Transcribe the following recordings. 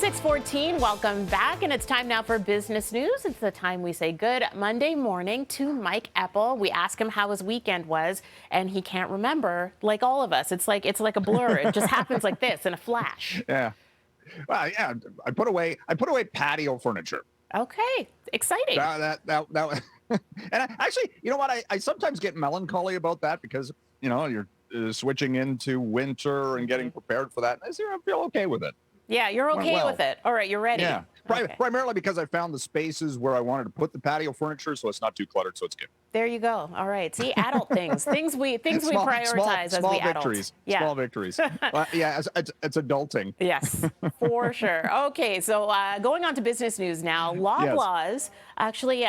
6:14, welcome back, and it's time now for business news. It's the time we say good Monday morning to Mike Eppel. We ask him how his weekend was, and he can't remember, like all of us. It's like a blur. It just happens like this in a flash. Yeah. Well, yeah. I put away patio furniture. Okay, exciting. That and actually, you know what? I sometimes get melancholy about that because you're switching into winter and getting prepared for that. I feel okay with it. Yeah, you're okay with it. All right, you're ready. Yeah, Okay. primarily because I found the spaces where I wanted to put the patio furniture, so it's not too cluttered, so it's good. There you go. All right. See, adult things we prioritize as we victories. adult. Yeah. Small victories. Yeah, it's adulting. Yes, for sure. Okay, so going on to business news now. Loblaws actually,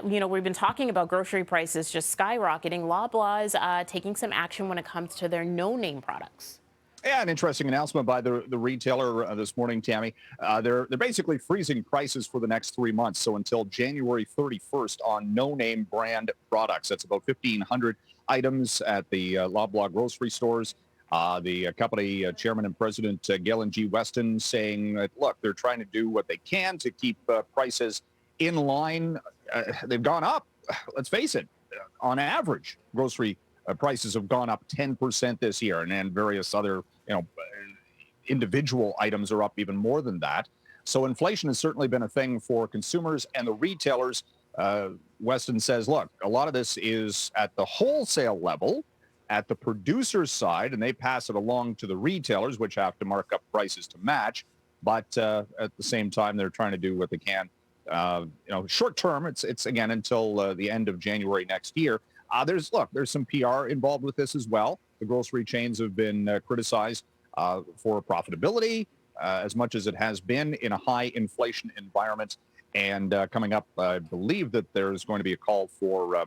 we've been talking about grocery prices just skyrocketing. Loblaws taking some action when it comes to their no-name products. Yeah, an interesting announcement by the retailer this morning, Tammy. They're basically freezing prices for the next 3 months, so until January 31st on no-name brand products. That's about 1,500 items at the Loblaw grocery stores. The company chairman and president, Galen G. Weston, saying that, look, they're trying to do what they can to keep prices in line. They've gone up. Let's face it, on average, grocery prices have gone up 10% this year, and then various other individual items are up even more than that. So inflation has certainly been a thing for consumers and the retailers. Weston says, look, a lot of this is at the wholesale level, at the producer's side, and they pass it along to the retailers, which have to mark up prices to match. But at the same time, they're trying to do what they can. Short term, it's again until the end of January next year. There's some PR involved with this as well. The grocery chains have been criticized for profitability as much as it has been in a high inflation environment. And coming up, I believe that there's going to be a call for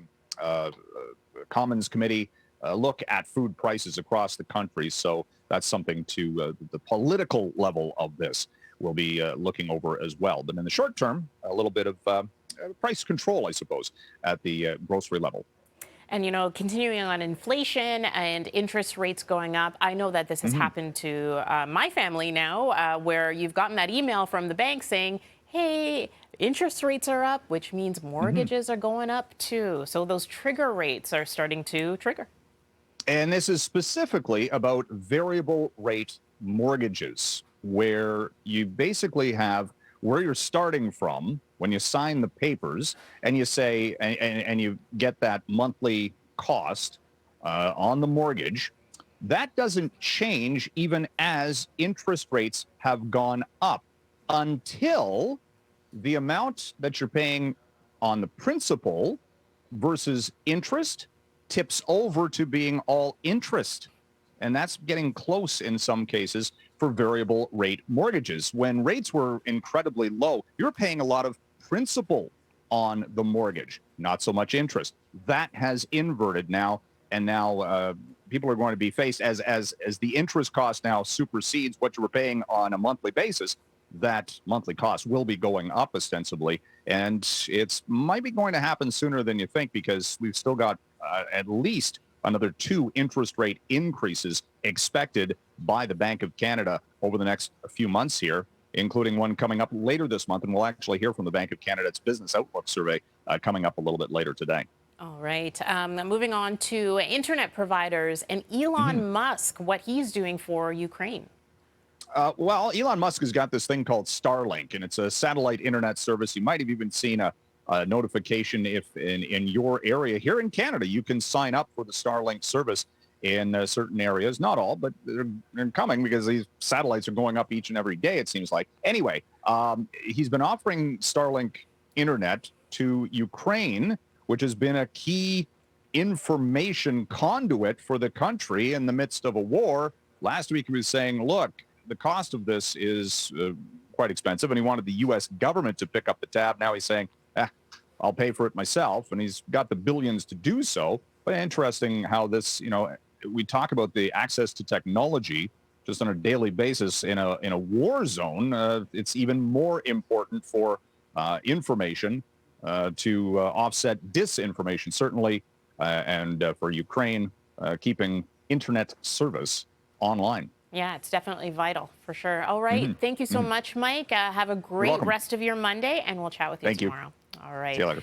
Commons Committee look at food prices across the country. So that's something to the political level of this we'll be looking over as well. But in the short term, a little bit of price control, I suppose, at the grocery level. And, continuing on inflation and interest rates going up, I know that this has happened to my family now, where you've gotten that email from the bank saying, hey, interest rates are up, which means mortgages are going up too. So those trigger rates are starting to trigger. And this is specifically about variable rate mortgages, where you basically have where you're starting from when you sign the papers and you say, and you get that monthly cost on the mortgage. That doesn't change even as interest rates have gone up until the amount that you're paying on the principal versus interest tips over to being all interest. And that's getting close in some cases for variable rate mortgages. When rates were incredibly low, you're paying a lot of principal on the mortgage, not so much interest. That has inverted now, and now people are going to be faced as the interest cost now supersedes what you were paying on a monthly basis. That monthly cost will be going up ostensibly, and it's might be going to happen sooner than you think, because we've still got at least another 2 interest rate increases expected by the Bank of Canada over the next few months here, including one coming up later this month. And we'll actually hear from the Bank of Canada's Business Outlook survey coming up a little bit later today. All right. Moving on to internet providers and Elon Musk, what he's doing for Ukraine. Well, Elon Musk has got this thing called Starlink, and it's a satellite internet service. You might have even seen a notification if in your area here in Canada, you can sign up for the Starlink service in certain areas. Not all, but they're coming because these satellites are going up each and every day, it seems like. Anyway, he's been offering Starlink internet to Ukraine, which has been a key information conduit for the country in the midst of a war. Last week, he was saying, look, the cost of this is quite expensive, and he wanted the U.S. government to pick up the tab. Now he's saying, I'll pay for it myself, and he's got the billions to do so. But interesting how this, we talk about the access to technology just on a daily basis in a war zone. It's even more important for information to offset disinformation, certainly, and for Ukraine keeping internet service online. Yeah, it's definitely vital for sure. All right. Thank you so much, Mike. Have a great welcome. rest of your Monday, and we'll chat with you Thank you. tomorrow. All See you right. later.